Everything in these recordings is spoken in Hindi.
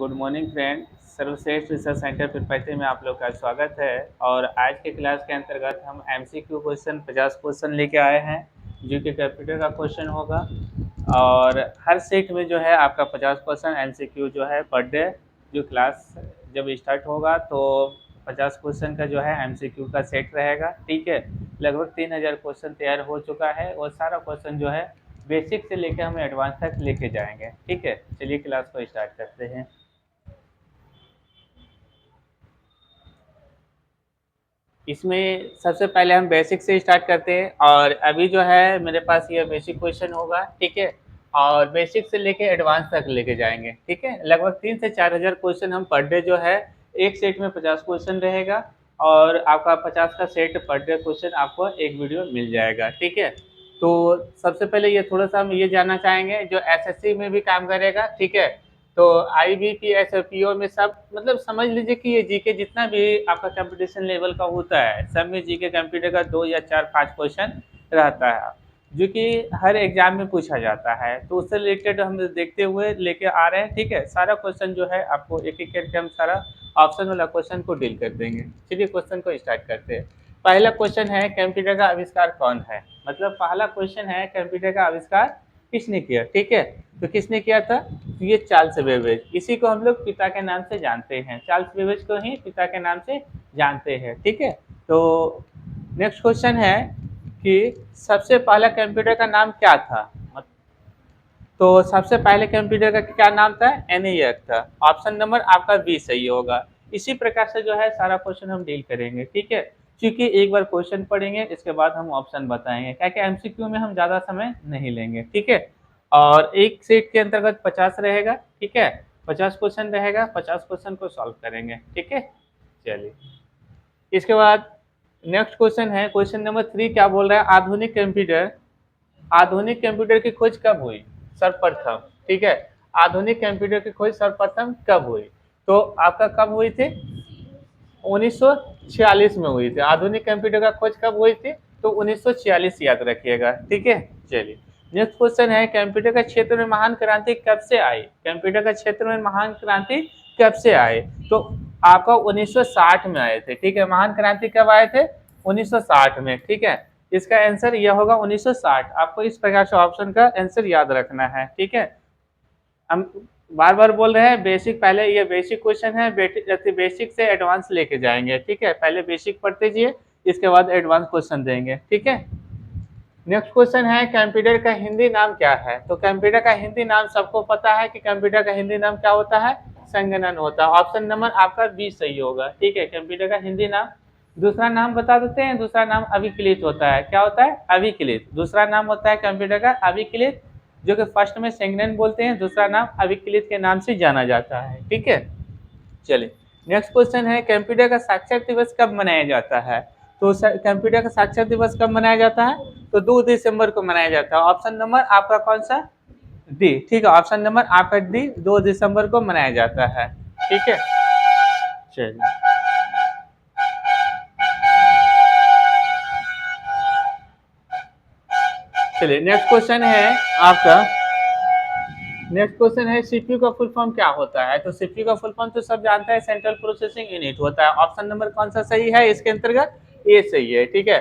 Good morning friend. सर्वश्रेष्ठ रिसर्च सेंटर पिरपैती में आप लोग का स्वागत है। और आज के क्लास के अंतर्गत हम एमसीक्यू क्वेश्चन 50 क्वेश्चन लेके आए हैं जो कि कंप्यूटर का क्वेश्चन होगा। और हर सेट में जो है आपका 50 क्वेश्चन एमसीक्यू जो है पर डे, जो क्लास जब स्टार्ट होगा तो 50 क्वेश्चन का जो है एमसीक्यू का सेट रहेगा। ठीक है, लगभग 3000 क्वेश्चन तैयार हो चुका है और सारा क्वेश्चन जो है बेसिक से लेकर हम एडवांस तक लेके जाएंगे। ठीक है, चलिए क्लास को स्टार्ट करते हैं। इसमें सबसे पहले हम बेसिक से स्टार्ट करते हैं और अभी जो है मेरे पास ये बेसिक क्वेश्चन होगा। ठीक है, और बेसिक से लेके एडवांस तक लेके जाएंगे। ठीक है, लगभग 3 से 4 हज़ार क्वेश्चन हम पर डे जो है, एक सेट में 50 क्वेश्चन रहेगा और आपका 50 का सेट पर डे क्वेश्चन आपको एक वीडियो मिल जाएगा। ठीक है, तो सबसे पहले ये थोड़ा सा हम ये जानना चाहेंगे जो एसएससी में भी काम करेगा। ठीक है, तो आईबीपीएस और पीओ में सब मतलब समझ लीजिए कि ये जीके जितना भी आपका कंपटीशन लेवल का होता है सब में जीके कंप्यूटर का 2 या 4-5 क्वेश्चन रहता है जो कि हर एग्जाम में पूछा जाता है। तो उससे रिलेटेड हम देखते हुए लेके आ रहे हैं। ठीक है, सारा क्वेश्चन जो है आपको एक एक करके हम सारा ऑप्शन वाला क्वेश्चन को डील कर देंगे। चलिए क्वेश्चन को स्टार्ट करते हैं। पहला क्वेश्चन है कंप्यूटर का आविष्कार कौन है। मतलब पहला क्वेश्चन है कंप्यूटर का आविष्कार किसने किया। ठीक है, तो किसने किया था, तो ये चार्ल्स बेबेज। इसी को हम लोग पिता के नाम से जानते हैं, चार्ल्स बेबेज को ही पिता के नाम से जानते हैं। ठीक है, तो नेक्स्ट क्वेश्चन है कि सबसे पहला कंप्यूटर का नाम क्या था। तो सबसे पहले कंप्यूटर का क्या नाम था, एनईएक था। ऑप्शन नंबर आपका बी सही होगा। इसी प्रकार से जो है सारा क्वेश्चन हम डील करेंगे। ठीक है, क्योंकि एक बार क्वेश्चन पढ़ेंगे इसके बाद हम ऑप्शन बताएंगे, क्या क्या एमसीक्यू में हम ज़्यादा समय नहीं लेंगे। ठीक है, और एक सेट के अंतर्गत 50 रहेगा। ठीक है, 50 क्वेश्चन रहेगा, 50 क्वेश्चन को सॉल्व करेंगे। ठीक है, चलिए इसके बाद नेक्स्ट क्वेश्चन है, क्वेश्चन नंबर 3 क्या बोल रहा है, आधुनिक कंप्यूटर की खोज कब हुई सर्वप्रथम। ठीक है, आधुनिक कंप्यूटर की खोज सर्वप्रथम कब हुई, तो आपका कब हुई थी, 1946 में हुई थी। आधुनिक कंप्यूटर का खोज कब हुई थी, तो 1946 याद रखिएगा। ठीक है, चलिए नेक्स्ट क्वेश्चन है, कंप्यूटर का क्षेत्र में महान क्रांति कब से आई। कंप्यूटर का क्षेत्र में महान क्रांति कब से आए, तो आपका 1960 में आए थे। ठीक है, महान क्रांति कब आए थे, 1960 में। ठीक है, इसका आंसर यह होगा 1960। आपको इस प्रकार से ऑप्शन का आंसर याद रखना है। ठीक है, हम बार बार बोल रहे हैं बेसिक, पहले ये बेसिक क्वेश्चन है, बेसिक से एडवांस लेके जाएंगे। ठीक है, पहले बेसिक पढ़ते जाइए, इसके बाद एडवांस क्वेश्चन देंगे। ठीक है, नेक्स्ट क्वेश्चन है, कंप्यूटर का हिंदी नाम क्या है। तो कंप्यूटर का हिंदी नाम सबको पता है कि कंप्यूटर का हिंदी नाम क्या होता है, संगणन होता है। ऑप्शन नंबर आपका बी सही होगा। ठीक है, कंप्यूटर का हिंदी नाम, दूसरा नाम बता देते हैं, दूसरा नाम अभिकलित होता है। क्या होता है, अभिकलित। दूसरा नाम होता है कंप्यूटर का अभिकलित, जो कि फर्स्ट में संगणन बोलते हैं, दूसरा नाम अभिकलित के नाम से जाना जाता है। ठीक है, चलिए नेक्स्ट क्वेश्चन है, कंप्यूटर का साक्षर दिवस कब मनाया जाता है। तो कंप्यूटर का साक्षर दिवस कब मनाया जाता है, तो 2 दिसंबर को मनाया जाता है। ऑप्शन नंबर आपका कौन सा, डी। ठीक है, ऑप्शन नंबर आपका डी, 2 दिसंबर को मनाया जाता है। ठीक है, चलिए नेक्स्ट क्वेश्चन है आपका, नेक्स्ट क्वेश्चन है सीपीयू का फुल फॉर्म क्या होता है। तो सीपीयू का फुल फॉर्म तो सब जानते हैं, सेंट्रल प्रोसेसिंग यूनिट होता है। ऑप्शन नंबर कौन सा सही है इसके अंतर्गत, ए सही है। ठीक है,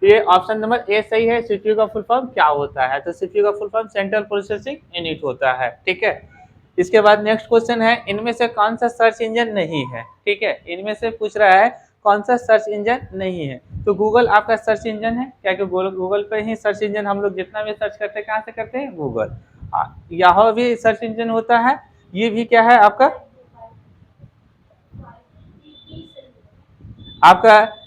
ये ऑप्शन नंबर ए सही है। सीपीयू का फुल फॉर्म क्या होता है, तो सीपीयू का full form central processing unit होता है। ठीक है, इसके बाद नेक्स्ट क्वेश्चन है, इनमें से कौन सा सर्च इंजन नहीं है। ठीक है, इनमें से पूछ रहा है कौन सा सर्च इंजन नहीं है। तो गूगल आपका सर्च इंजन है, क्या कि गूगल पे ही सर्च इंजन हम लोग जितना भी सर्च करते हैं कहाँ से करते हैं, गूगल। यहाँ भी सर्च इंजन होता है, ये भी क्या है आपका,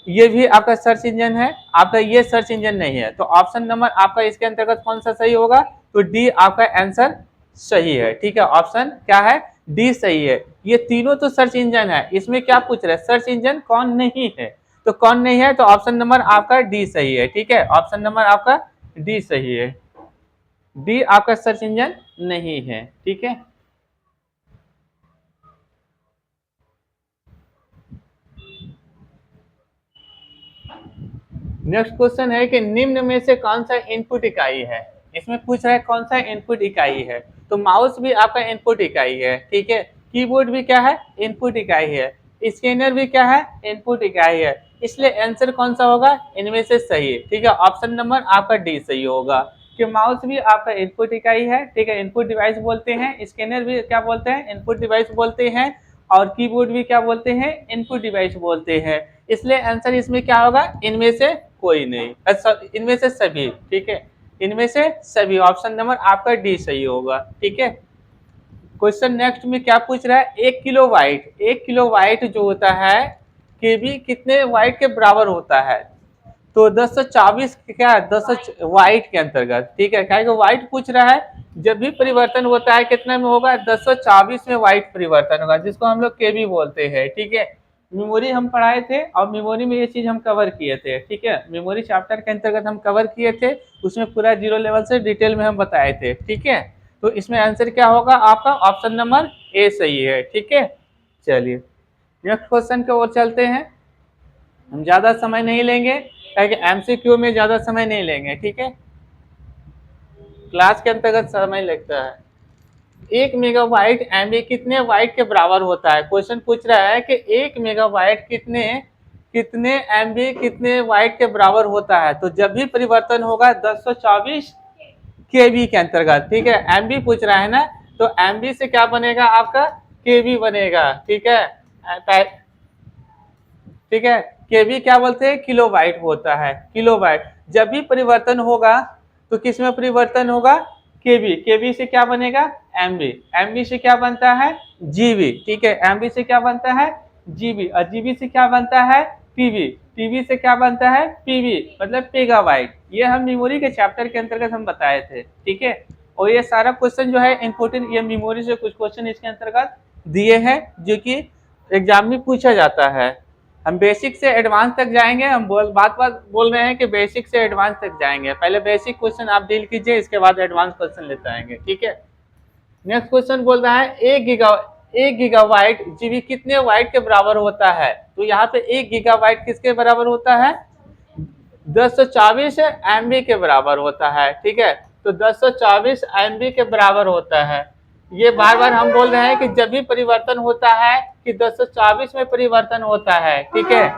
ये भी आपका सर्च इंजन है। आपका ये सर्च इंजन नहीं है, तो ऑप्शन नंबर आपका इसके अंतर्गत कौन सा सही होगा, तो डी आपका आंसर सही है। ठीक है, ऑप्शन क्या है, डी सही है। ये तीनों तो सर्च इंजन है, इसमें क्या पूछ रहे हैं, सर्च इंजन कौन नहीं है, तो कौन नहीं है, तो ऑप्शन नंबर आपका डी सही है। ठीक है, ऑप्शन नंबर आपका डी सही है, डी आपका सर्च इंजन नहीं है। ठीक है, नेक्स्ट क्वेश्चन है कि निम्न में से कौन सा इनपुट इकाई है। इसमें पूछ रहा है कौन सा इनपुट इकाई है, तो माउस भी आपका इनपुट इकाई है। ठीक है, कीबोर्ड भी क्या है, इनपुट इकाई है, स्कैनर भी क्या है, इनपुट इकाई है। इसलिए आंसर कौन सा होगा, इनमें से सही है। ठीक है, ऑप्शन नंबर आपका डी सही होगा कि माउस भी आपका इनपुट इकाई है। ठीक है, इनपुट डिवाइस बोलते हैं, स्कैनर भी क्या बोलते हैं, इनपुट डिवाइस बोलते हैं, और कीबोर्ड भी क्या बोलते हैं, इनपुट डिवाइस बोलते हैं। इसलिए आंसर इसमें क्या होगा, इनमें से कोई नहीं, इनमें से सभी। ठीक है, इनमें से सभी, ऑप्शन नंबर आपका डी सही होगा। ठीक है, क्वेश्चन नेक्स्ट में क्या पूछ रहा है, 1 किलो वाट, 1 किलो वाट जो होता है केबी कितने वाट के बराबर होता है। तो 1024 क्या है, 10 वाट के अंतर्गत। ठीक है, क्या वाट पूछ रहा है, जब भी परिवर्तन होता है कितने में होगा, 1024 में वाट परिवर्तन होगा, जिसको हम लोग केबी बोलते हैं। ठीक है, मेमोरी हम पढ़ाए थे और मेमोरी में ये चीज हम कवर किए थे। ठीक है, मेमोरी चैप्टर के अंतर्गत हम कवर किए थे, उसमें पूरा 0 लेवल से डिटेल में हम बताए थे। ठीक है, तो इसमें आंसर क्या होगा आपका, ऑप्शन नंबर ए सही है। ठीक है, चलिए नेक्स्ट क्वेश्चन की ओर चलते हैं। हम ज्यादा समय नहीं लेंगे, क्योंकि एमसीक्यू में ज्यादा समय नहीं लेंगे। ठीक है, क्लास के अंतर्गत समय लगता है। 1 मेगाबाइट एमबी कितने वाइट के बराबर होता है। क्वेश्चन पूछ रहा है कि 1 मेगाबाइट कितने कितने एमबी कितने वाइट के बराबर होता है। तो जब भी परिवर्तन होगा 1024 केबी के अंतर्गत। ठीक है, एमबी पूछ रहा है ना, तो एमबी से क्या बनेगा आपका, केबी बनेगा। ठीक है, ठीक है, केबी क्या बोलते हैं, किलोबाइट होता है, किलोबाइट। जब भी परिवर्तन होगा तो किस में परिवर्तन होगा, केबी, केबी से क्या बनेगा, एमबी, एमबी से क्या बनता है, जीबी। ठीक है, एमबी से क्या बनता है, जीबी, और जीबी से क्या बनता है, टीबी, टीबी से क्या बनता है, पीबी, मतलब पेगाबाइट। ये हम मेमोरी के चैप्टर के अंतर्गत हम बताए थे। ठीक है, और ये सारा क्वेश्चन जो है इम्पोर्टेंट, ये मेमोरी से कुछ क्वेश्चन इसके अंतर्गत दिए हैं जो कि एग्जाम में पूछा जाता है। हम बेसिक से एडवांस तक जाएंगे, हम बात बोल रहे हैं कि बेसिक से एडवांस तक जाएंगे। पहले बेसिक क्वेश्चन आप डील कीजिए, इसके बाद एडवांस क्वेश्चन लेते आएंगे। ठीक है, नेक्स्ट क्वेश्चन बोल रहा है 1 गीगाबाइट जीबी कितने वाइट के बराबर होता है। तो यहाँ पे 1 गीगाबाइट किसके बराबर होता है, 1024 MB के बराबर होता है। ठीक है, तो 1024 MB के बराबर होता है। ये बार बार हम बोल रहे हैं कि जब भी परिवर्तन होता है कि 1024 में परिवर्तन होता है। ठीक है,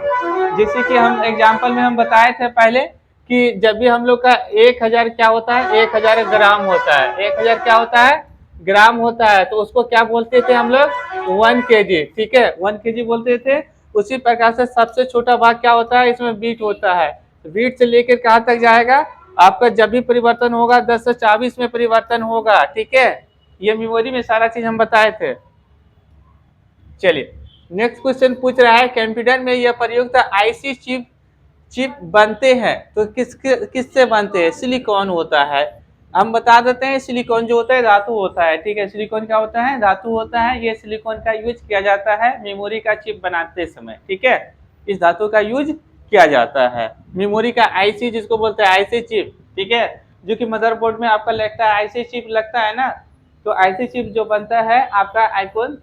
जैसे कि हम एग्जांपल में हम बताए थे पहले कि जब भी हम लोग का 1000 क्या होता है, 1000 ग्राम होता है, 1000 क्या होता है, ग्राम होता है, तो उसको क्या बोलते थे हम लोग, 1 kg। ठीक है, 1 kg बोलते थे। उसी प्रकार से सबसे छोटा भाग क्या होता है, इसमें बीट होता है। बीट से लेकर कहाँ तक जाएगा आपका, जब भी परिवर्तन होगा 1024 में परिवर्तन होगा। ठीक है, ये मेमोरी में सारा चीज हम बताए थे। चलिए नेक्स्ट क्वेश्चन पूछ रहा है, कंप्यूटर में यह प्रयुक्त आईसी चिप चिप बनते हैं तो किससे बनते हैं, सिलिकॉन होता है। हम बता देते हैं, सिलिकॉन जो होता है धातु होता है। ठीक है, सिलिकॉन क्या होता है, धातु होता है। ये सिलिकॉन का यूज किया जाता है मेमोरी का चिप बनाते समय। ठीक है, इस धातु का यूज किया जाता है। मेमोरी का आईसी जिसको बोलते हैं आईसी चिप। ठीक है, जो कि मदरबोर्ड में आपका लगता है आईसी चिप लगता है ना, तो आईसी चिप जो बनता है आपका आईफोन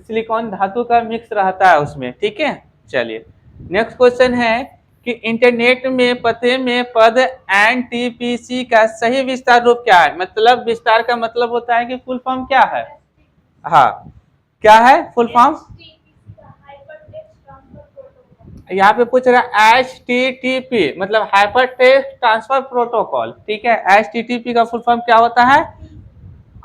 सिलिकॉन धातु का मिक्स रहता है उसमें। ठीक है, चलिए नेक्स्ट क्वेश्चन है कि इंटरनेट में पते में पद एनटीपीसी का सही विस्तार रूप क्या है। मतलब विस्तार का मतलब होता है कि फुल फॉर्म क्या है, हाँ क्या है फुल फॉर्म, यहाँ पे पूछ रहा है HTTP मतलब हाइपर टेक्स्ट ट्रांसफर प्रोटोकॉल। ठीक है, HTTP का फुल फॉर्म क्या होता है,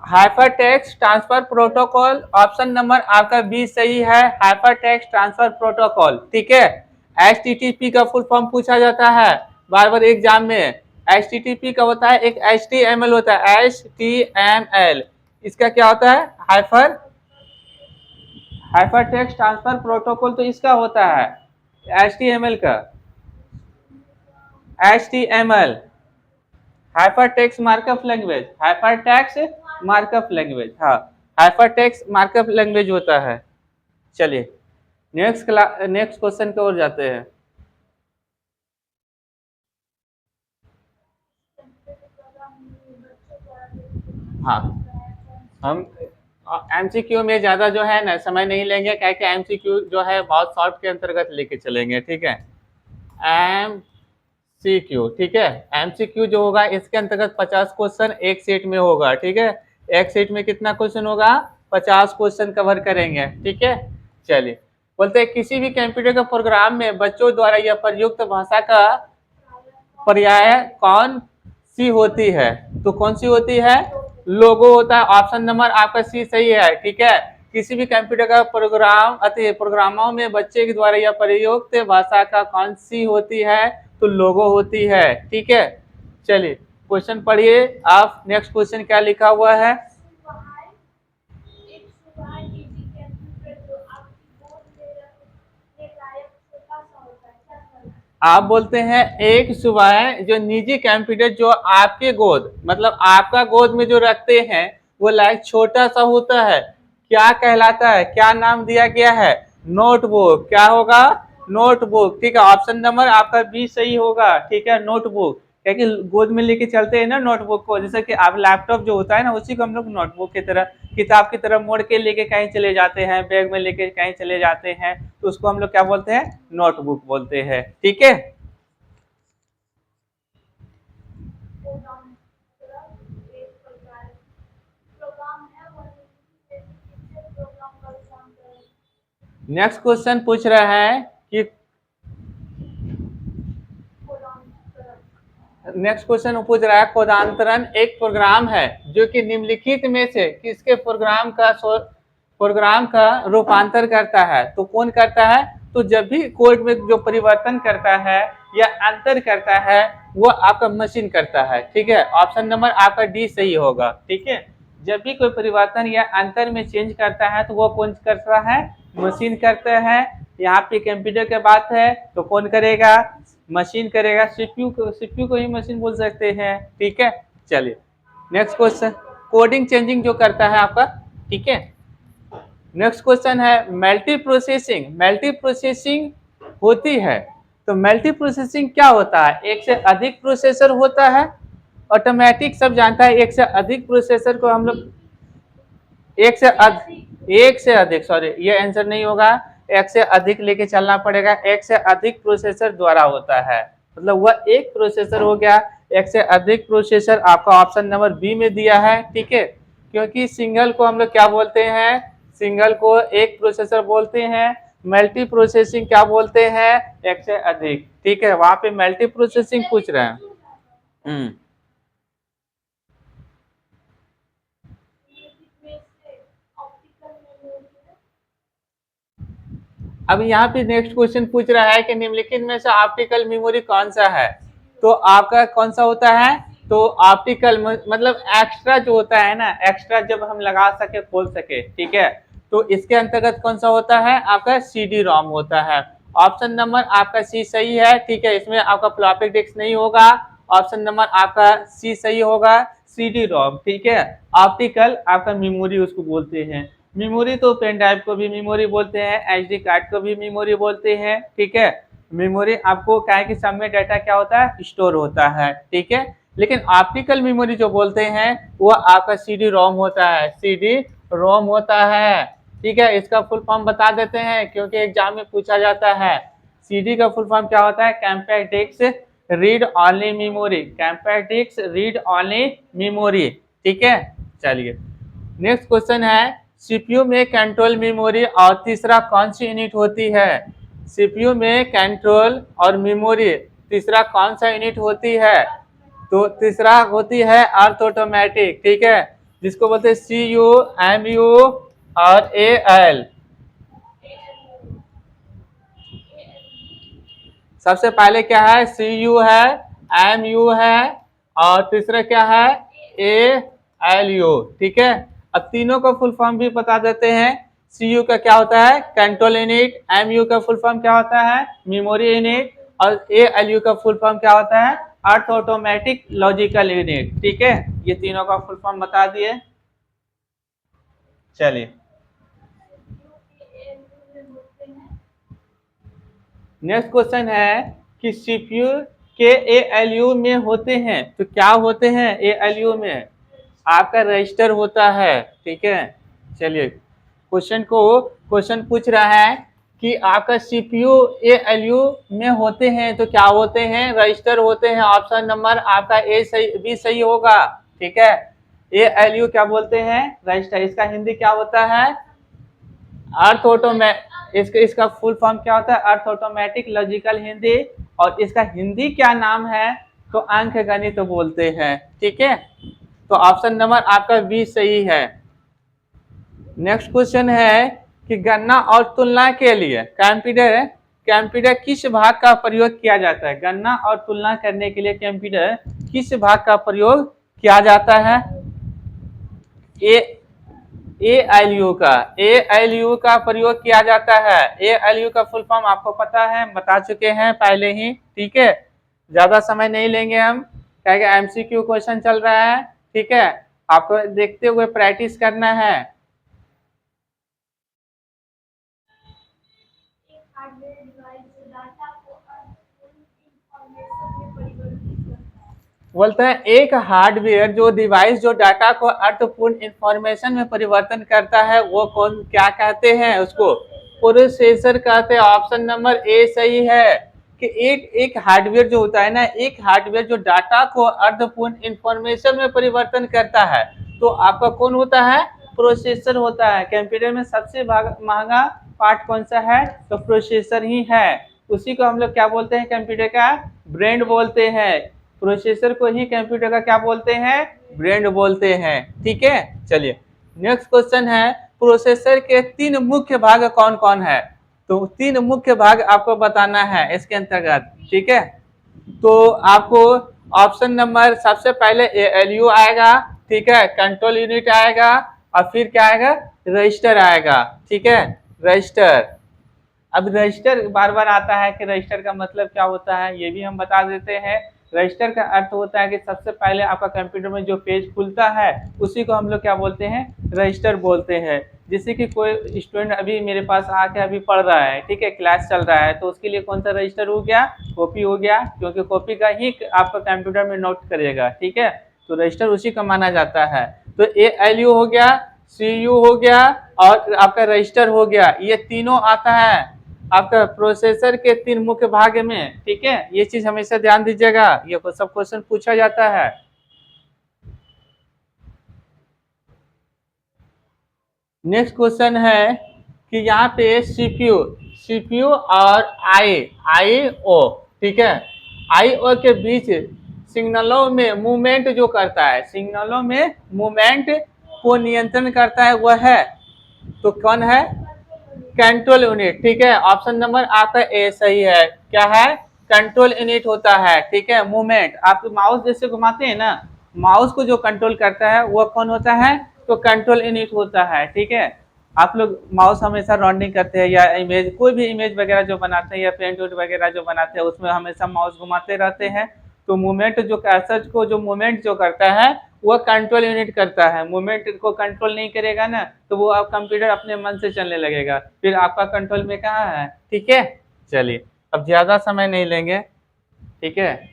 hyper text transfer protocol. Option number आपका बी सही है, हाइपर टेक्स्ट ट्रांसफर प्रोटोकॉल। ठीक है, HTTP का फुल फॉर्म पूछा जाता है बार बार एग्जाम में। HTTP का होता है एक HTML होता है, HTML। इसका क्या होता है, हाइपर टेक्स्ट ट्रांसफर प्रोटोकॉल, तो इसका होता है HTML का, HTML hyper text markup language, hyper text markup language, हाँ हाइपर टेक्स्ट मार्कअप लैंग्वेज होता है। चलिए नेक्स्ट क्वेश्चन की ओर जाते हैं। हाँ, हम एमसीक्यू में ज्यादा जो है ना समय नहीं लेंगे, क्या कि एमसीक्यू जो है बहुत शॉर्ट के अंतर्गत लेके चलेंगे। ठीक है, एमसीक्यू, ठीक है, एमसीक्यू जो होगा इसके अंतर्गत 50 क्वेश्चन एक सेट में होगा। ठीक है, एक सेट में कितना क्वेश्चन होगा, 50 क्वेश्चन कवर करेंगे, ठीक है। चलिए, बोलते हैं किसी भी कंप्यूटर के प्रोग्राम में बच्चों द्वारा यह प्रयुक्त भाषा का पर्याय कौन सी होती है? तो कौन सी होती है? लोगो होता है। ऑप्शन नंबर आपका सी सही है, ठीक है। किसी भी कंप्यूटर का प्रोग्राम अति प्रोग्रामों में बच्चे के द्वारा यह प्रयुक्त भाषा का कौन सी होती है? तो लोगो होती है, ठीक है। चलिए क्वेश्चन पढ़िए आप। नेक्स्ट क्वेश्चन क्या लिखा हुआ है? आप बोलते हैं एक सुबह जो निजी कंप्यूटर जो आपके गोद मतलब आपका गोद में जो रखते हैं वो लाइक छोटा सा होता है, क्या कहलाता है? क्या नाम दिया गया है? नोटबुक। क्या होगा? नोटबुक, ठीक है। ऑप्शन नंबर आपका बी सही होगा, ठीक है। नोटबुक, क्योंकि गोद में लेके चलते हैं ना नोटबुक को, जैसे कि आप लैपटॉप जो होता है ना उसी को हम लोग नोटबुक की तरह किताब की तरह मोड़ के लेके कहीं चले जाते हैं, बैग में लेके कहीं चले जाते हैं, तो उसको हम लोग क्या बोलते हैं? नोटबुक बोलते हैं, ठीक है। नेक्स्ट क्वेश्चन पूछ रहा है कि नेक्स्ट क्वेश्चन पूछ रहा है कोदांतरण एक प्रोग्राम है जो कि निम्नलिखित में से किसके प्रोग्राम का रूपांतर करता है? तो कौन करता है? तो जब भी कोड में जो परिवर्तन करता है या अंतर करता है वो आपका मशीन करता है, ठीक है। ऑप्शन नंबर आपका डी सही होगा, ठीक है। जब भी कोई परिवर्तन या अंतर में चेंज करता है तो वो कौन करता है? मशीन करता है। यहाँ पे कंप्यूटर की बात है तो कौन करेगा? मशीन करेगा। सीपीयू को ही मशीन बोल सकते हैं, ठीक है। चलिए नेक्स्ट क्वेश्चन, कोडिंग चेंजिंग जो करता है आपका, ठीक है। नेक्स्ट क्वेश्चन है मल्टी प्रोसेसिंग। मल्टी प्रोसेसिंग होती है तो मल्टी प्रोसेसिंग क्या होता है? एक से अधिक प्रोसेसर होता है। ऑटोमेटिक सब जानता है एक से अधिक प्रोसेसर को हम लोग एक से अधिक सॉरी ये आंसर नहीं होगा। एक से अधिक लेके चलना पड़ेगा। एक से अधिक प्रोसेसर द्वारा होता है, मतलब वह एक प्रोसेसर हो गया। एक से अधिक प्रोसेसर आपका ऑप्शन नंबर बी में दिया है, ठीक है। क्योंकि सिंगल को हम लोग क्या बोलते हैं? सिंगल को एक प्रोसेसर बोलते हैं। मल्टी प्रोसेसिंग क्या बोलते हैं? एक से अधिक, ठीक है। वहां पे मल्टी प्रोसेसिंग पूछ रहे हैं। अब यहाँ पे नेक्स्ट क्वेश्चन पूछ रहा है कि निम्नलिखित में से ऑप्टिकल मेमोरी कौन सा है? तो आपका कौन सा होता है? तो ऑप्टिकल मतलब एक्स्ट्रा जो होता है ना, एक्स्ट्रा जब हम लगा सके खोल सके, ठीक है। तो इसके अंतर्गत कौन सा होता है? आपका सीडी रोम होता है। ऑप्शन नंबर आपका सी सही है, ठीक है। इसमें आपका फ्लॉपी डिस्क नहीं होगा। ऑप्शन नंबर आपका सी सही होगा, सीडी रोम, ठीक है। ऑप्टिकल आपका मेमोरी उसको बोलते हैं। मेमोरी तो पेन ड्राइव को भी मेमोरी बोलते हैं, एचडी कार्ड को भी मेमोरी बोलते हैं, ठीक है। मेमोरी आपको क्या है कि सब में डाटा क्या होता है? स्टोर होता है, ठीक है। लेकिन ऑप्टिकल मेमोरी जो बोलते हैं वो आपका सीडी रोम होता है, सीडी रोम होता है, ठीक है। इसका फुल फॉर्म बता देते हैं क्योंकि एग्जाम में पूछा जाता है। सीडी का फुल फॉर्म क्या होता है? Compact disc read only memory, compact disc read only memory, ठीक है। चलिए नेक्स्ट क्वेश्चन है सीपीयू में कंट्रोल मेमोरी और तीसरा कौन सी यूनिट होती है? सीपीयू में कंट्रोल और मेमोरी तीसरा कौन सा यूनिट होती है? तो तीसरा होती है अर्थ ऑटोमेटिक, ठीक है। जिसको बोलते हैं सी यू एम यू और ए एल। सबसे पहले क्या है? सी यू है, एम यू है और तीसरा क्या है? ए एल यू, ठीक है। अब तीनों का फुल फॉर्म भी बता देते हैं। सी यू का क्या होता है? Control unit. एम यू का फुल फॉर्म क्या होता है? Memory unit. और ए एल यू का फुल फॉर्म क्या होता है? अर्थ ऑटोमेटिक लॉजिकल यूनिट, ठीक है। ये तीनों का फुल फॉर्म बता दिए। चलिए नेक्स्ट क्वेश्चन है कि सीपीयू के एएलयू में होते हैं तो क्या होते हैं? एएलयू में आपका रजिस्टर होता है, ठीक है। चलिए क्वेश्चन पूछ रहा है कि आपका सीपीयू एएलयू में होते हैं तो क्या होते हैं? रजिस्टर होते हैं। ऑप्शन नंबर आपका ए सही बी सही होगा, ठीक है। ALU क्या बोलते हैं? रजिस्टर। इसका हिंदी क्या होता है? अर्थ ऑटोमे इसका फुल फॉर्म क्या होता है? अर्थ ऑटोमेटिक लॉजिकल हिंदी। और इसका हिंदी क्या नाम है? तो अंक गणित बोलते हैं। ठीक है, तो ऑप्शन नंबर आपका बी सही है। नेक्स्ट क्वेश्चन है कि गणना और तुलना के लिए कंप्यूटर किस भाग का प्रयोग किया जाता है? गणना और तुलना करने के लिए कंप्यूटर किस भाग का प्रयोग किया जाता है? ALU का प्रयोग किया जाता है। ALU का फुल फॉर्म आपको पता है, बता चुके हैं पहले ही। ठीक है, ज्यादा समय नहीं लेंगे हम, क्या MCQ क्वेश्चन चल रहा है। ठीक है, आपको देखते हुए प्रैक्टिस करना है। बोलते हैं एक हार्डवेयर जो डिवाइस जो डाटा को अर्थपूर्ण इंफॉर्मेशन में परिवर्तन करता है वो कौन क्या कहते हैं? उसको प्रोसेसर कहते हैं। ऑप्शन नंबर ए सही है कि एक हार्डवेयर जो होता है ना, एक हार्डवेयर जो डाटा को अर्थपूर्ण इंफॉर्मेशन में परिवर्तन करता है तो आपका कौन होता है? प्रोसेसर होता है। कंप्यूटर में सबसे महंगा पार्ट कौन सा है? तो प्रोसेसर ही है। उसी को हम लोग क्या बोलते हैं? कंप्यूटर का ब्रेन बोलते हैं। प्रोसेसर को ही कंप्यूटर का क्या बोलते हैं? ब्रेन बोलते हैं। ठीक है, चलिए नेक्स्ट क्वेश्चन है प्रोसेसर के 3 मुख्य भाग कौन कौन है? तो 3 मुख्य भाग आपको बताना है इसके अंतर्गत। ठीक है, तो आपको ऑप्शन नंबर सबसे पहले ALU आएगा। ठीक है, कंट्रोल यूनिट आएगा और फिर क्या आएगा? रजिस्टर आएगा। ठीक है, रजिस्टर। अब रजिस्टर बार बार आता है कि रजिस्टर का मतलब क्या होता है, ये भी हम बता देते हैं। रजिस्टर का अर्थ होता है कि सबसे पहले आपका कंप्यूटर में जो पेज खुलता है उसी को हम लोग क्या बोलते हैं? रजिस्टर बोलते हैं। जैसे कि कोई स्टूडेंट अभी मेरे पास आके अभी पढ़ रहा है, ठीक है, क्लास चल रहा है, तो उसके लिए कौन सा रजिस्टर हो गया? कॉपी हो गया, क्योंकि कॉपी का ही आपका कंप्यूटर में नोट करेगा। ठीक है, तो रजिस्टर उसी का माना जाता है। तो ALU हो गया, CU हो गया और आपका रजिस्टर हो गया, ये तीनों आता है आपका प्रोसेसर के 3 मुख्य भाग में। ठीक है, ये चीज हमेशा ध्यान दीजिएगा, ये सब क्वेश्चन पूछा जाता है। नेक्स्ट क्वेश्चन है कि यहाँ पे CPU और IO, ठीक है, IO के बीच सिग्नलों में मूवमेंट जो करता है, सिग्नलों में मूवमेंट को नियंत्रण करता है वह है, तो कौन है? Control unit. ठीक है, ऑप्शन नंबर आपका ए सही है। क्या है? कंट्रोल यूनिट होता है। ठीक है, मूवमेंट आप माउस जैसे घुमाते हैं ना, माउस को जो कंट्रोल करता है वो कौन होता है? तो कंट्रोल यूनिट होता है। ठीक है, आप लोग माउस हमेशा राउंडिंग करते हैं या इमेज, कोई भी इमेज वगैरह जो बनाते हैं या पेंट वगैरह जो बनाते हैं उसमें हमेशा माउस घुमाते रहते हैं। तो मूवमेंट जो कर्सर को जो मूवमेंट जो करता है वो कंट्रोल यूनिट करता है। मूवमेंट को कंट्रोल नहीं करेगा ना तो वो आप कंप्यूटर अपने मन से चलने लगेगा, फिर आपका कंट्रोल में कहाँ है? ठीक है, चलिए अब ज्यादा समय नहीं लेंगे। ठीक है,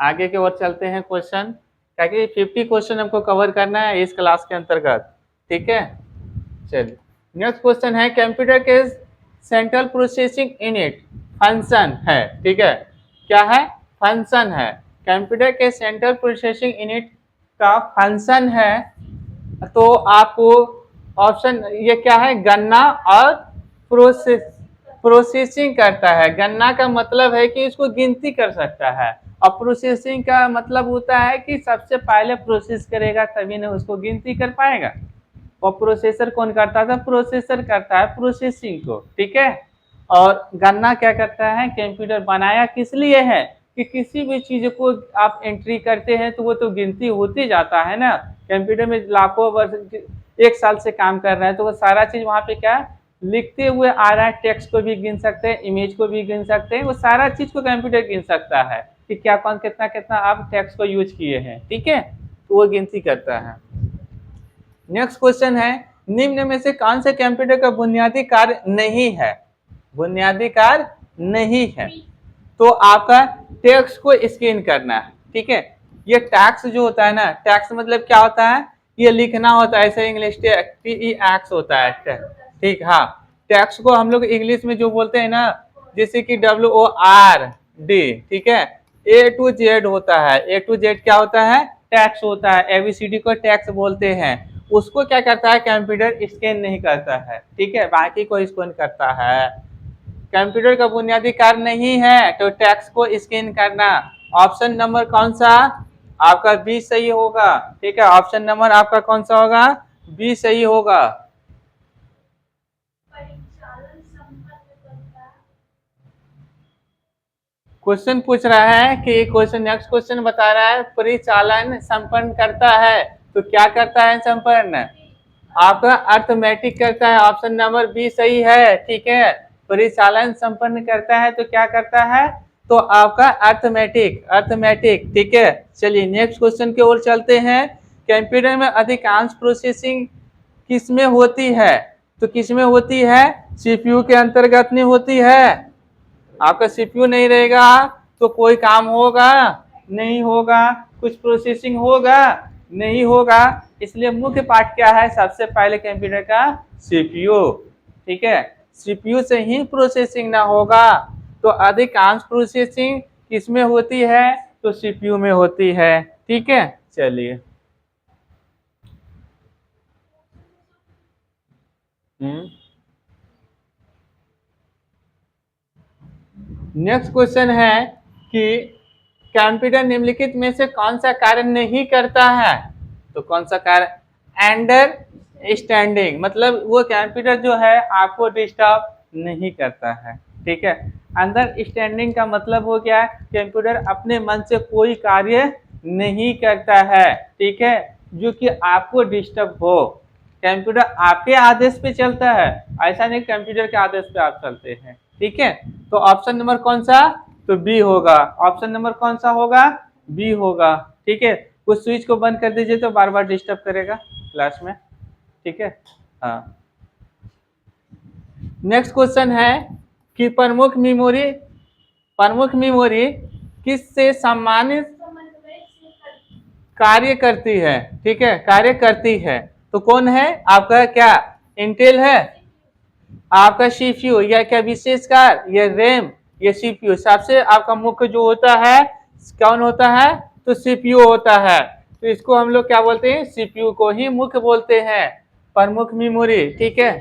आगे की ओर चलते हैं क्वेश्चन, ताकि 50 क्वेश्चन हमको कवर करना है इस क्लास के अंतर्गत। ठीक है, चलिए नेक्स्ट क्वेश्चन है कंप्यूटर के सेंट्रल प्रोसेसिंग यूनिट फंक्शन है। ठीक है, क्या है? फंक्शन है। कंप्यूटर के सेंट्रल प्रोसेसिंग यूनिट का फंक्शन है। तो आपको ऑप्शन ये क्या है? गणना और प्रोसेसिंग करता है। गणना का मतलब है कि इसको गिनती कर सकता है और प्रोसेसिंग का मतलब होता है कि सबसे पहले प्रोसेस करेगा तभी ना उसको गिनती कर पाएगा। और प्रोसेसर कौन करता था? प्रोसेसर करता है प्रोसेसिंग को। ठीक है, और गणना क्या करता है? कंप्यूटर बनाया किस लिए है कि किसी भी चीज को आप एंट्री करते हैं तो वो तो गिनती होती जाता है ना। कंप्यूटर में लाखों वर्ष 1 साल से काम कर रहे हैं तो वो सारा चीज वहाँ पे क्या लिखते हुए आ रहा है। टेक्स्ट को भी गिन सकते हैं, इमेज को भी गिन सकते हैं, वो सारा चीज को कंप्यूटर गिन सकता है कि क्या कौन कितना कितना आप टेक्स्ट को यूज किए हैं। ठीक है, तो वो गिनती करता है। नेक्स्ट क्वेश्चन है निम्न में से कौन से कंप्यूटर का बुनियादी कार्य नहीं है? बुनियादी कार्य नहीं है, तो आपका टेक्स्ट को स्कैन करना है। ठीक है, ये टैक्स जो होता है ना, टैक्स मतलब क्या होता है? ये लिखना होता है, ऐसे इंग्लिश TEX होता है। ठीक, हाँ, टैक्स को हम लोग इंग्लिश में जो बोलते हैं ना, जैसे कि WORD। ठीक है, A to Z होता है। A to Z क्या होता है? टैक्स होता है, ABCD को टैक्स बोलते हैं, उसको क्या करता है कंप्यूटर स्कैन नहीं करता है, ठीक है, बाकी को स्कैन करता है। कंप्यूटर का बुनियादी कार्य नहीं है तो टैक्स को स्कैन करना। ऑप्शन नंबर कौन सा आपका बी सही होगा, ठीक है, ऑप्शन नंबर आपका कौन सा होगा, बी सही होगा। क्वेश्चन पूछ रहा है कि क्वेश्चन नेक्स्ट क्वेश्चन बता रहा है परिचालन संपन्न करता है, तो क्या करता है संपन्न, आपका अर्थमेटिक करता है, ऑप्शन नंबर बी सही है, ठीक है, परिचालन संपन्न करता है तो क्या करता है, तो आपका अर्थमेटिक, अर्थमेटिक, ठीक है। चलिए नेक्स्ट क्वेश्चन की ओर चलते हैं। कंप्यूटर में अधिकांश प्रोसेसिंग किसमें होती है, तो किसमें होती है, सीपीयू के अंतर्गत नहीं होती है। आपका सीपीयू नहीं रहेगा तो कोई काम होगा नहीं होगा, कुछ प्रोसेसिंग होगा नहीं होगा, इसलिए मुख्य पार्ट क्या है सबसे पहले कंप्यूटर का, सीपीयू, ठीक है, सीपीयू से ही प्रोसेसिंग ना होगा तो अधिकांश प्रोसेसिंग किसमें होती है, तो सीपीयू में होती है, ठीक है। चलिए नेक्स्ट क्वेश्चन है कि कंप्यूटर निम्नलिखित में से कौन सा कार्य नहीं करता है, तो कौन सा कार्य, अंडर स्टैंडिंग, मतलब वो कंप्यूटर जो है आपको डिस्टर्ब नहीं करता है, ठीक है। अंडर स्टैंडिंग का मतलब हो गया कंप्यूटर अपने मन से कोई कार्य नहीं करता है, ठीक है, जो कि आपको डिस्टर्ब हो। कंप्यूटर आपके आदेश पे चलता है, ऐसा नहीं कंप्यूटर के आदेश पे आप चलते हैं, ठीक है। तो ऑप्शन नंबर कौन सा, तो बी होगा, ऑप्शन नंबर कौन सा होगा, बी होगा, ठीक है। उस स्विच को बंद कर दीजिए तो बार बार डिस्टर्ब करेगा क्लास में, ठीक है। हाँ नेक्स्ट क्वेश्चन है कि प्रमुख मेमोरी किससे सम्मानित कार्य करती है, ठीक है, कार्य करती है, तो कौन है आपका, क्या इंटेल है, आपका सीपीयू, या क्या विशेषकर ये रैम, ये सीपीयू सबसे आपका मुख्य जो होता है कौन होता है, तो सीपीयू होता है, तो इसको हम लोग क्या बोलते हैं, सीपीयू को ही मुख्य बोलते हैं, प्रमुख मेमोरी, ठीक है।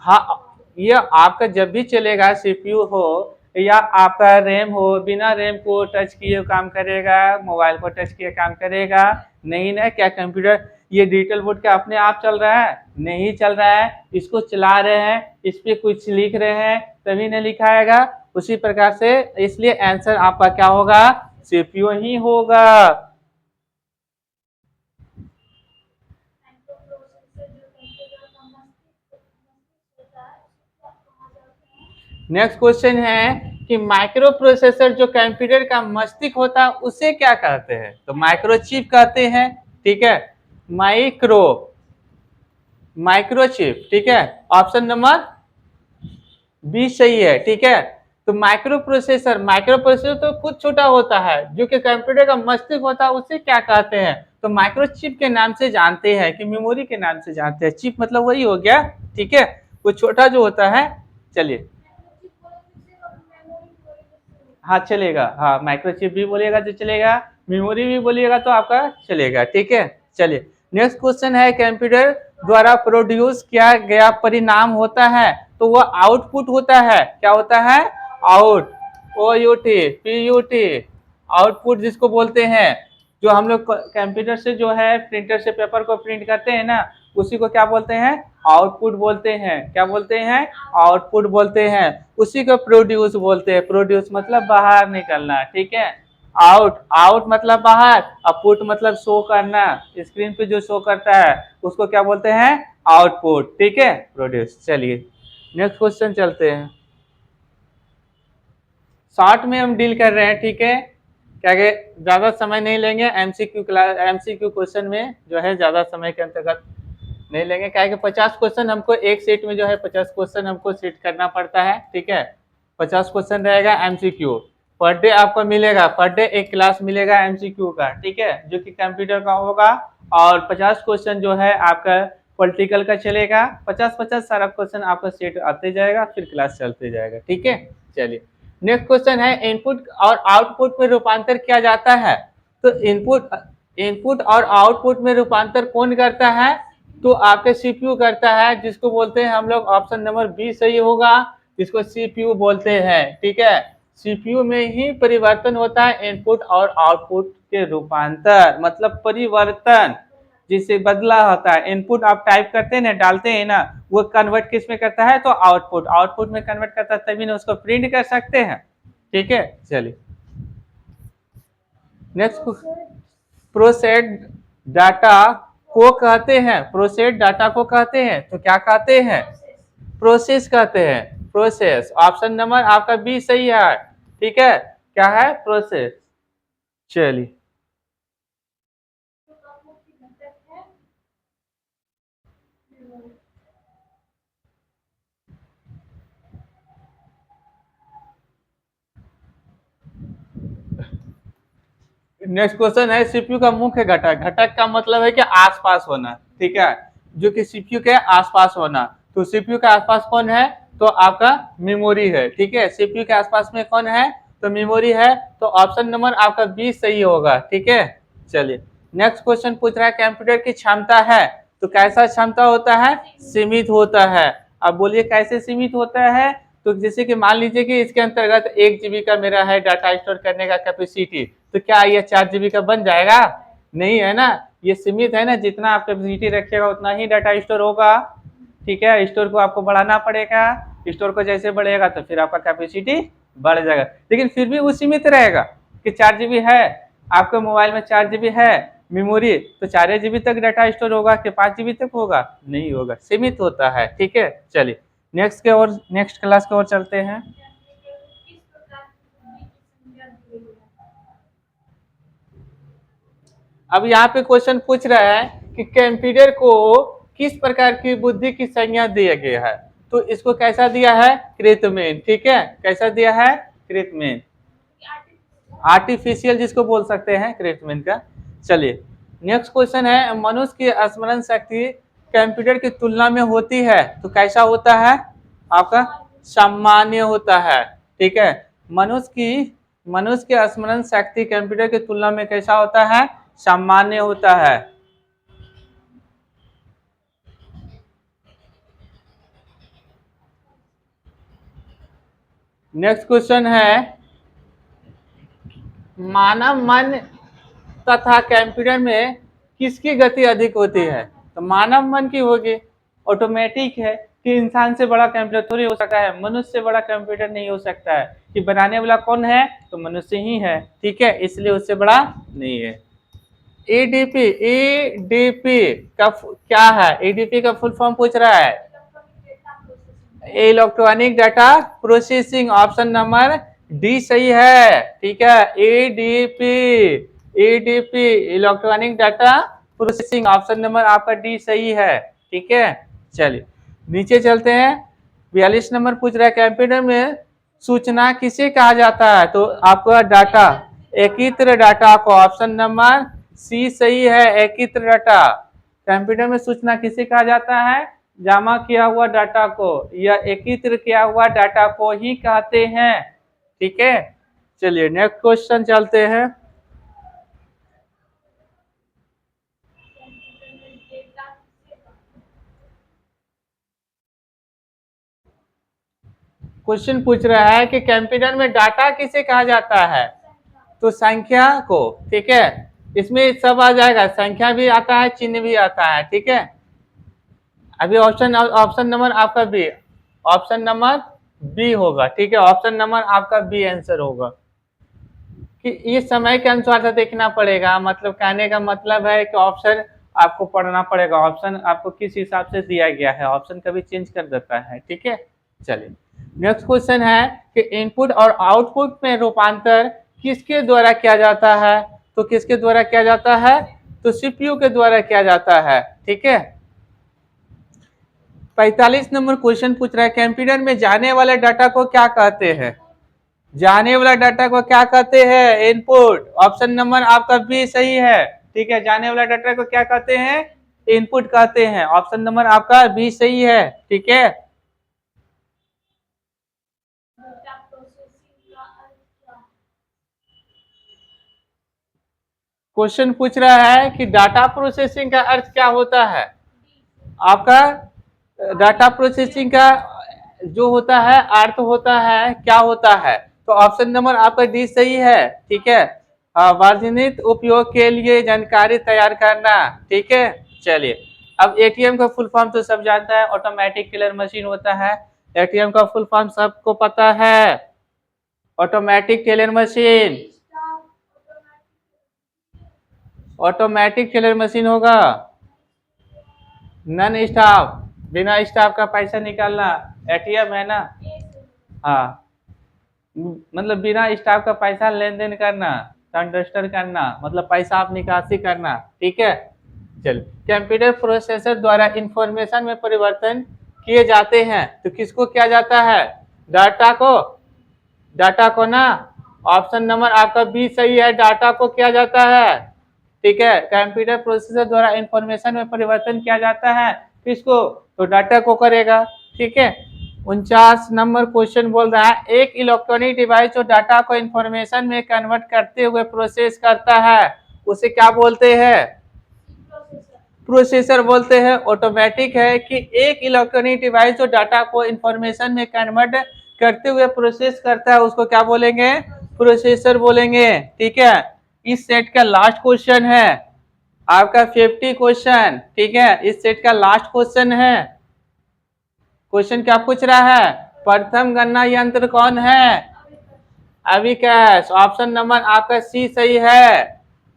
हाँ ये आपका जब भी चलेगा सीपीयू हो या आपका रैम हो, बिना रैम को टच किए काम करेगा, मोबाइल को टच किए काम करेगा नहीं ना, क्या कंप्यूटर ये डिजिटल बोर्ड क्या अपने आप चल रहा है, नहीं चल रहा है, इसको चला रहे हैं, इस पे कुछ लिख रहे हैं तभी नहीं लिखाएगा, उसी प्रकार से इसलिए आंसर आपका क्या होगा, सीपीयू ही होगा। नेक्स्ट क्वेश्चन है कि माइक्रो प्रोसेसर जो कंप्यूटर का मस्तिष्क होता है उसे क्या कहते हैं, तो माइक्रोचिप कहते हैं, ठीक है, माइक्रो माइक्रोचिप, ठीक है, ऑप्शन नंबर बी सही है, ठीक है। तो माइक्रो प्रोसेसर तो खुद छोटा होता है, जो कि कंप्यूटर का मस्तिष्क होता है उसे क्या कहते हैं, तो माइक्रोचिप के नाम से जानते हैं कि मेमोरी के नाम से जानते हैं, चिप मतलब वही हो गया, ठीक है, वो छोटा जो होता है। चलिए हाँ चलेगा, हाँ माइक्रोचिप भी बोलिएगा तो चलेगा, मेमोरी भी बोलिएगा तो आपका चलेगा, ठीक है। चलिए नेक्स्ट क्वेश्चन है कंप्यूटर द्वारा प्रोड्यूस किया गया परिणाम होता है, तो वह आउटपुट होता है, क्या होता है, out, O U T P U T, output जिसको बोलते हैं, जो हम लोग कंप्यूटर से जो है प्रिंटर से पेपर को प्रिंट करते हैं ना, उसी को क्या बोलते हैं, आउटपुट बोलते हैं, क्या बोलते हैं, आउटपुट बोलते हैं, उसी को प्रोड्यूस बोलते हैं, प्रोड्यूस मतलब बाहर निकलना, ठीक है, आउट आउट मतलब बाहर, और पुट मतलब शो करना, स्क्रीन पे जो शो करता है उसको क्या बोलते हैं, आउटपुट, ठीक है, प्रोड्यूस। चलिए नेक्स्ट क्वेश्चन चलते हैं, शॉर्ट में हम डील कर रहे हैं, ठीक है, क्या ज्यादा समय नहीं लेंगे, एमसीक्यू क्लास एमसीक्यू क्वेश्चन में जो है ज्यादा समय के अंतर्गत नहीं लेंगे, क्या कि 50 क्वेश्चन हमको एक सेट में जो है 50 क्वेश्चन हमको सेट करना पड़ता है, ठीक है, 50 क्वेश्चन रहेगा एमसीक्यू, पर डे आपको मिलेगा, पर डे एक क्लास मिलेगा एमसीक्यू का, ठीक है, जो कि कंप्यूटर का होगा, और 50 क्वेश्चन जो है आपका पॉलिटिकल का चलेगा, 50-50 सारा क्वेश्चन आपका सेट आते जाएगा, फिर क्लास चलते जाएगा, ठीक है। चलिए नेक्स्ट क्वेश्चन है इनपुट और आउटपुट में रूपांतर किया जाता है, तो इनपुट इनपुट और आउटपुट में रूपांतर कौन करता है? तो आपके सीपीयू करता है, जिसको बोलते हैं हम लोग, ऑप्शन नंबर बी सही होगा, जिसको सीपीयू बोलते हैं। ठीक है, सीपीयू में ही परिवर्तन होता है, इनपुट और आउटपुट के रूपांतर मतलब परिवर्तन, जिसे बदला होता है। इनपुट आप टाइप करते हैं ना, डालते हैं ना, वो कन्वर्ट किस में करता है? तो आउटपुट, आउटपुट में कन्वर्ट करता है, तभी ना उसको प्रिंट कर सकते हैं। ठीक है, चलिए नेक्स्ट। प्रोसेस्ड डाटा को कहते हैं, प्रोसेस्ड डाटा को कहते हैं, तो क्या कहते हैं? प्रोसेस कहते हैं, प्रोसेस। ऑप्शन नंबर आपका बी सही है। ठीक है, क्या है? प्रोसेस। चलिए नेक्स्ट क्वेश्चन है, सीपीयू का मुख्य घटक। घटक का मतलब है कि आसपास होना। ठीक है, जो कि सीपीयू के आसपास होना। तो सीपीयू के आसपास कौन है? तो आपका मेमोरी है। ठीक है, सीपीयू के आसपास में कौन है? तो मेमोरी है। तो ऑप्शन नंबर आपका बी सही होगा। ठीक है, चलिए नेक्स्ट क्वेश्चन पूछ रहा है, कंप्यूटर की क्षमता है, तो कैसा क्षमता होता है? सीमित होता है। अब बोलिए कैसे सीमित होता है? तो जैसे कि मान लीजिए कि इसके अंतर्गत 1 GB का मेरा है डाटा स्टोर करने का कैपेसिटी, तो क्या ये 4 GB का बन जाएगा? नहीं है ना, ये सीमित है ना, जितना आप कैपेसिटी रखिएगा उतना ही डाटा स्टोर होगा। ठीक है, स्टोर को आपको बढ़ाना पड़ेगा, स्टोर को जैसे बढ़ेगा तो फिर आपका कैपेसिटी बढ़ जाएगा, लेकिन फिर भी वो सीमित रहेगा कि 4 GB है, आपके मोबाइल में 4 GB है मेमोरी, तो 4 GB तक डाटा स्टोर होगा कि 5 GB तक होगा? नहीं होगा, सीमित होता है। ठीक है, चलिए नेक्स्ट के और नेक्स्ट क्लास की ओर चलते हैं। अब यहाँ पे क्वेश्चन पूछ रहा है कि कंप्यूटर को किस प्रकार की बुद्धि की संज्ञा दिया गया है? तो इसको कैसा दिया है? कृत्रिम। ठीक है, कैसा दिया है? कृत्रिम, आर्टिफिशियल जिसको बोल सकते हैं, कृत्रिम का। चलिए नेक्स्ट क्वेश्चन है, मनुष्य की स्मरण शक्ति कंप्यूटर की तुलना में होती है, तो कैसा होता है? आपका सामान्य होता है। ठीक है, मनुष्य की स्मरण शक्ति कंप्यूटर की तुलना में कैसा होता है? सामान्य होता है। नेक्स्ट क्वेश्चन है, मानव मन तथा कंप्यूटर में किसकी गति अधिक होती है? तो मानव मन की होगी, ऑटोमेटिक है कि इंसान से बड़ा कंप्यूटर थोड़ी हो सकता है, मनुष्य से बड़ा कंप्यूटर नहीं हो सकता है, कि बनाने वाला कौन है? तो मनुष्य ही है। ठीक है, इसलिए उससे बड़ा नहीं है। एडीपी, एडीपी का क्या है? एडीपी का फुल फॉर्म पूछ रहा है, electronic data processing. Option number D सही है। ठीक है, ADP, ADP electronic data processing, option number आपका डी सही है। ठीक है, चलिए नीचे चलते हैं। 42 नंबर पूछ रहा है, कंप्यूटर में सूचना किसे कहा जाता है? तो आपका डाटा, एकत्र डाटा को, ऑप्शन नंबर सी सही है, एकत्र डाटा। कंप्यूटर में सूचना किसे कहा जाता है? जमा किया हुआ डाटा को या एकत्र किया हुआ डाटा को ही कहते हैं। ठीक है, चलिए नेक्स्ट क्वेश्चन चलते हैं। क्वेश्चन पूछ रहा है कि कंप्यूटर में डाटा किसे कहा जाता है? तो संख्या को। ठीक है, इसमें सब आ जाएगा, संख्या भी आता है, चिन्ह भी आता है। ठीक है, अभी ऑप्शन ऑप्शन नंबर आपका बी, ऑप्शन नंबर बी होगा। ठीक है, ऑप्शन नंबर आपका बी आंसर होगा, कि इस समय के अनुसार से देखना पड़ेगा। मतलब कहने का मतलब है कि ऑप्शन आपको पढ़ना पड़ेगा, ऑप्शन आपको किस हिसाब से दिया गया है, ऑप्शन कभी चेंज कर देता है। ठीक है, चलिए नेक्स्ट क्वेश्चन है कि इनपुट और आउटपुट में रूपांतर किसके द्वारा किया जाता है? तो किसके द्वारा किया जाता है? तो सीपीयू के द्वारा किया जाता है। ठीक है, 45 नंबर क्वेश्चन पूछ रहा है, कंप्यूटर में जाने वाले डाटा को क्या कहते हैं? जाने वाला डाटा को क्या कहते हैं? इनपुट, ऑप्शन नंबर आपका बी सही है। ठीक है, जाने वाला डाटा को क्या कहते हैं? इनपुट कहते हैं, ऑप्शन नंबर आपका बी सही है। ठीक है, क्वेश्चन पूछ रहा है कि डाटा प्रोसेसिंग का अर्थ क्या होता है। आपका डाटा प्रोसेसिंग का जो होता है अर्थ होता है क्या होता है, तो ऑप्शन नंबर आपका डी सही है। ठीक है, वर्णित उपयोग के लिए जानकारी तैयार करना। ठीक है, चलिए अब एटीएम का फुल फॉर्म तो सब जानता है, ऑटोमेटिक टेलर मशीन होता है। एटीएम का फुल फॉर्म सबको पता है, automatic teller machine. Automatic teller machine होगा, नन स्टाफ, बिना स्टाफ का पैसा निकालना, एटीएम है ना। हाँ, मतलब बिना स्टाफ का पैसा लेन देन करना, ट्रांसफर करना, मतलब पैसा आप निकासी करना। ठीक है, चल कंप्यूटर प्रोसेसर द्वारा इंफॉर्मेशन में परिवर्तन किए जाते हैं, तो किसको किया जाता है, डाटा को। डाटा को ना, ऑप्शन नंबर आपका बी सही है, डाटा को किया जाता है। ठीक है, कंप्यूटर प्रोसेसर द्वारा इंफॉर्मेशन में परिवर्तन किया जाता है, किसको, तो डाटा को करेगा। ठीक है, 49 नंबर क्वेश्चन बोल रहा है, एक इलेक्ट्रॉनिक डिवाइस जो डाटा को इंफॉर्मेशन में कन्वर्ट करते हुए प्रोसेस करता है उसे क्या बोलते हैं, प्रोसेसर बोलते हैं। ऑटोमेटिक है कि एक इलेक्ट्रॉनिक डिवाइस जो डाटा को इंफॉर्मेशन में कन्वर्ट करते हुए प्रोसेस करता है उसको क्या बोलेंगे, प्रोसेसर बोलेंगे। ठीक है, इस सेट का लास्ट क्वेश्चन है आपका 50 क्वेश्चन। ठीक है, इस सेट का लास्ट क्वेश्चन है। क्वेश्चन क्या पूछ रहा है, प्रथम गणना यंत्र कौन है, अभिकैश। ऑप्शन नंबर आपका सी सही है,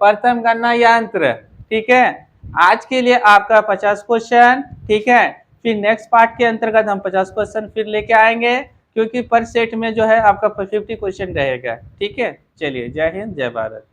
प्रथम गणना यंत्र। ठीक है, आज के लिए आपका 50 क्वेश्चन। ठीक है, फिर नेक्स्ट पार्ट के अंतर्गत हम 50 क्वेश्चन फिर लेके आएंगे, क्योंकि पर सेट में जो है आपका 50 क्वेश्चन रहेगा। ठीक है, चलिए, जय हिंद, जय भारत।